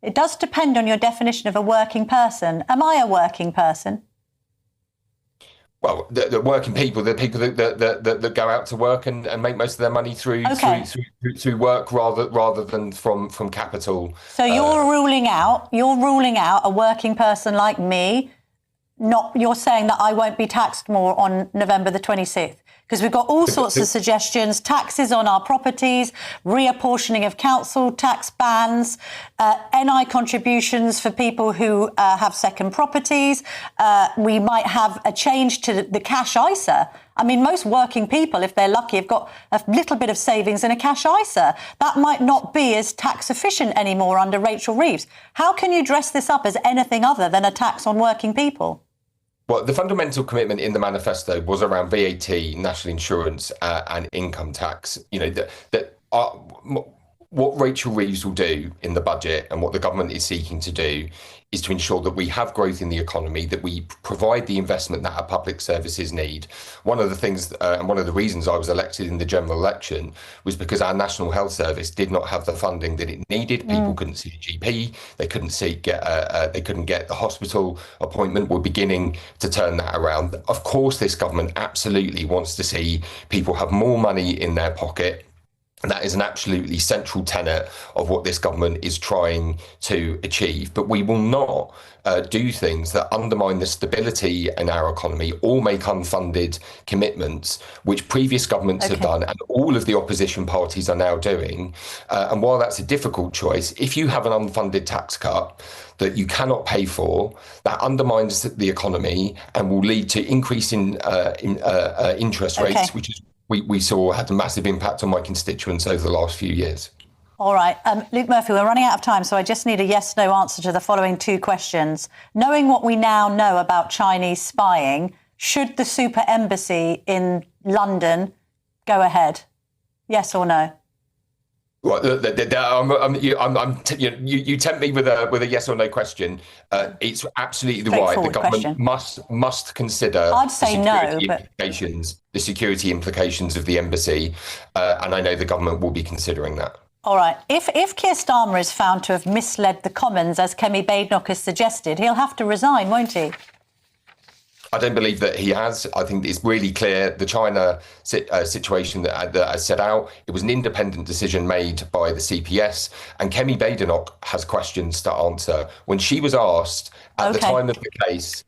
It does depend on your definition of a working person. Am I a working person? Well, the working people, the people that go out to work and make most of their money through work rather than from capital. So you're ruling out a working person like me. You're saying that I won't be taxed more on November the 26th. Because we've got all sorts of suggestions, taxes on our properties, reapportioning of council tax bans, NI contributions for people who have second properties. We might have a change to the cash ISA. I mean, most working people, if they're lucky, have got a little bit of savings in a cash ISA. That might not be as tax efficient anymore under Rachel Reeves. How can you dress this up as anything other than a tax on working people? Well, the fundamental commitment in the manifesto was around VAT, national insurance, and income tax. You know, what Rachel Reeves will do in the budget and what the government is seeking to do is to ensure that we have growth in the economy, that we provide the investment that our public services need. One of the things and one of the reasons I was elected in the general election was because our National Health Service did not have the funding that it needed. People couldn't see a GP, they couldn't get the hospital appointment. We're beginning to turn that around. Of course, this government absolutely wants to see people have more money in their pocket. And that is an absolutely central tenet of what this government is trying to achieve. But we will not do things that undermine the stability in our economy or make unfunded commitments, which previous governments have done and all of the opposition parties are now doing. And while that's a difficult choice, if you have an unfunded tax cut that you cannot pay for, that undermines the economy and will lead to increase in interest rates, which is we saw had a massive impact on my constituents over the last few years. All right. Luke Murphy, we're running out of time, so I just need a yes-no answer to the following two questions. Knowing what we now know about Chinese spying, should the super embassy in London go ahead? Yes or no? Well, you tempt me with a yes or no question. It's absolutely right. The government must consider the security implications of the embassy, and I know the government will be considering that. All right. If Keir Starmer is found to have misled the Commons, as Kemi Badenoch has suggested, he'll have to resign, won't he? I don't believe that he has. I think it's really clear the China situation that I set out. It was an independent decision made by the CPS, and Kemi Badenoch has questions to answer. When she was asked at the time of the case,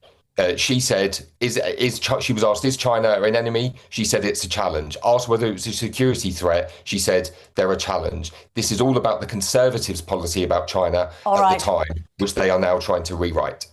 she said, she was asked, is China an enemy? She said it's a challenge. Asked whether it was a security threat, she said they're a challenge. This is all about the Conservatives' policy about China at the time, which they are now trying to rewrite.